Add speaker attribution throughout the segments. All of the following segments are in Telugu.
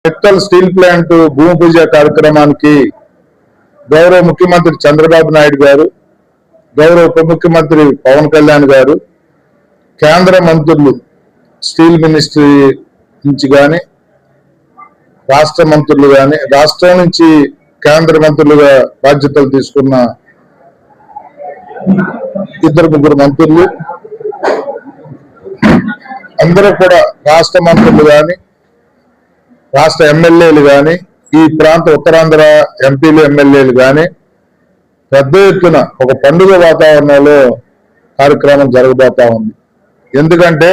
Speaker 1: మెట్టల్ స్టీల్ ప్లాంట్ భూమి పూజ కార్యక్రమానికి గౌరవ ముఖ్యమంత్రి చంద్రబాబు నాయుడు గారు, గౌరవ ఉప ముఖ్యమంత్రి పవన్ కళ్యాణ్ గారు, కేంద్ర మంత్రులు స్టీల్ మినిస్ట్రీ నుంచి కానీ, రాష్ట్ర మంత్రులు కానీ, రాష్ట్రం నుంచి కేంద్ర మంత్రులుగా బాధ్యతలు తీసుకున్న ఇద్దరు ముగ్గురు మంత్రులు అందరూ కూడా రాష్ట్ర మంత్రులు కానీ, రాష్ట్ర ఎమ్మెల్యేలు కానీ, ఈ ప్రాంత ఉత్తరాంధ్ర ఎంపీలు ఎమ్మెల్యేలు కానీ పెద్ద ఎత్తున ఒక పండుగ వాతావరణంలో కార్యక్రమం జరగబోతా ఉంది. ఎందుకంటే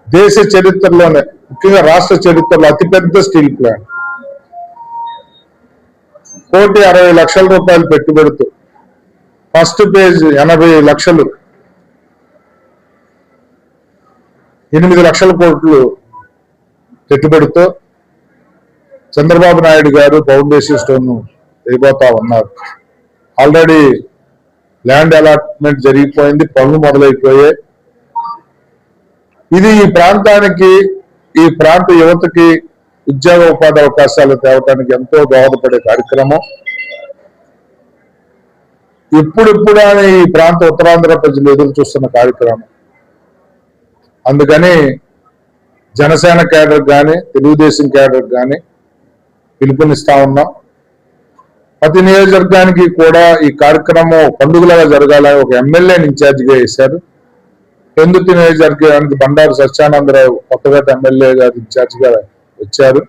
Speaker 1: దేశ చరిత్రలోనే, ముఖ్యంగా రాష్ట్ర చరిత్రలో అతిపెద్ద స్టీల్ ప్లాంట్, 1,60,00,000 పెట్టుబడితో ఫస్ట్ పేజ్ 80 లక్షలు, 8 లక్షల కోట్లు పెట్టుబడితో చంద్రబాబు నాయుడు గారు ఫౌండేషన్ స్టోన్ వేయబోతా ఉన్నారు. ఆల్రెడీ ల్యాండ్ అలాట్మెంట్ జరిగిపోయింది, పనులు మొదలైపోయాయి. ఇది ఈ ప్రాంతానికి, ఈ ప్రాంత యువతకి ఉద్యోగ ఉపాధి అవకాశాలు తేవడానికి ఎంతో దోహదపడే కార్యక్రమం. ఇప్పుడిప్పుడు ఈ ప్రాంత ఉత్తరాంధ్ర ప్రజలు ఎదురు చూస్తున్న కార్యక్రమం. అందుకని జనసేన క్యాడర్ కానీ, తెలుగుదేశం క్యాడర్ కానీ పిలుపునిస్తా ఉన్నాం. ప్రతి నియోజకవర్గానికి కూడా ఈ కార్యక్రమం పండుగలాగా జరగాలని ఒక ఎమ్మెల్యేని ఇన్ఛార్జిగా వేశారు. పెందుర్తి నియోజకవర్గానికి బండారు సత్యానందరావు కొత్తగడ్డ ఎమ్మెల్యే గారు ఇన్ఛార్జిగా వచ్చారు.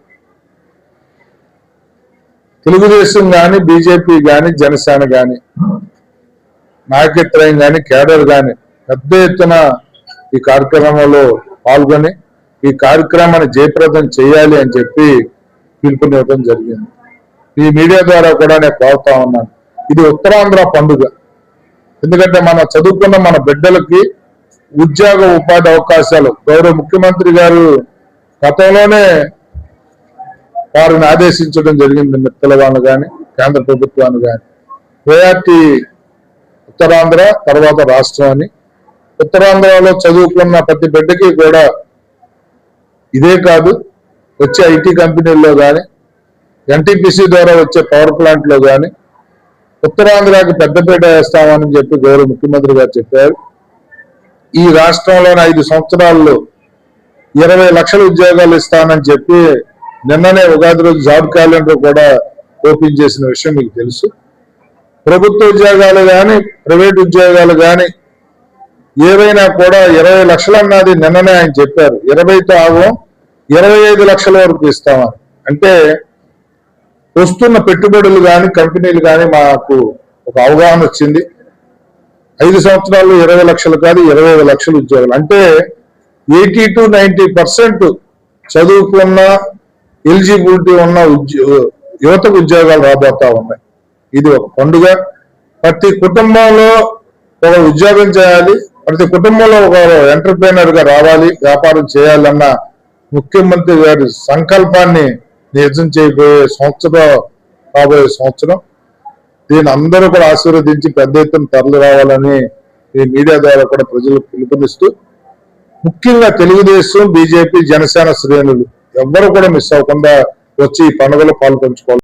Speaker 1: తెలుగుదేశం కానీ, బీజేపీ కానీ, జనసేన కానీ, నాయకత్వం కానీ, కేడర్ కానీ పెద్ద ఎత్తున ఈ కార్యక్రమంలో పాల్గొని ఈ కార్యక్రమాన్ని జయప్రదం చేయాలి అని చెప్పి పిలుపునివ్వడం జరిగింది. ఈ మీడియా ద్వారా కూడా నేను కోరుతా ఉన్నాను, ఇది ఉత్తరాంధ్ర పండుగ. ఎందుకంటే మనం చదువుకున్న మన బిడ్డలకి ఉద్యోగ ఉపాధి అవకాశాలు గౌరవ ముఖ్యమంత్రి గారు గతంలోనే వారిని ఆదేశించడం జరిగింది. మిత్తల వాళ్ళు కానీ, కేంద్ర ప్రభుత్వాన్ని కానీ, ప్రయారిటీ ఉత్తరాంధ్ర తర్వాత రాష్ట్రం అని. ఉత్తరాంధ్రలో చదువుకున్న ప్రతి బిడ్డకి కూడా ఇదే కాదు, వచ్చే ఐటీ కంపెనీల్లో కానీ, ఎన్టీపీసీ ద్వారా వచ్చే పవర్ ప్లాంట్లో కానీ ఉత్తరాంధ్రకి పెద్దపీట వేస్తామని చెప్పి గౌరవ ముఖ్యమంత్రి గారు చెప్పారు. ఈ రాష్ట్రంలోని 5 సంవత్సరాల్లో 20 లక్షల ఉద్యోగాలు ఇస్తానని చెప్పి నిన్ననే ఉగాది రోజు జాబ్ క్యాలెండర్ కూడా ఓపెన్ చేసిన విషయం మీకు తెలుసు. ప్రభుత్వ ఉద్యోగాలు కానీ, ప్రైవేట్ ఉద్యోగాలు కానీ ఏవైనా కూడా 20 లక్షలు అన్నది నిన్ననే ఆయన చెప్పారు. 20తో ఆగం, 25 లక్షల వరకు ఇస్తామని. అంటే వస్తున్న పెట్టుబడులు కానీ, కంపెనీలు కానీ మాకు ఒక అవగాహన వచ్చింది. 5 సంవత్సరాలు 20 లక్షలు కాదు, 25 లక్షల ఉద్యోగాలు. అంటే 80 to 90% చదువుకున్న, ఎలిజిబిలిటీ ఉన్న యువతకు ఉద్యోగాలు రాబోతా ఉన్నాయి. ఇది ఒక పండుగ. ప్రతి కుటుంబంలో ఒక ఉద్యోగం చేయాలి, ప్రతి కుటుంబంలో ఒక ఎంటర్ప్రైనర్ గా రావాలి, వ్యాపారం చేయాలన్న ముఖ్యమంత్రి గారి సంకల్పాన్ని నిజం చేయబోయే సంవత్సరం, రాబోయే సంవత్సరం. దీన్ని అందరూ కూడా ఆశీర్వదించి పెద్ద ఎత్తున తరలి రావాలని ఈ మీడియా ద్వారా కూడా ప్రజలకు పిలుపునిస్తూ, ముఖ్యంగా తెలుగుదేశం, బీజేపీ, జనసేన శ్రేణులు ఎవ్వరూ కూడా మిస్ అవ్వకుండా వచ్చి ఈ పండుగలో పాల్పంచుకోవాలి.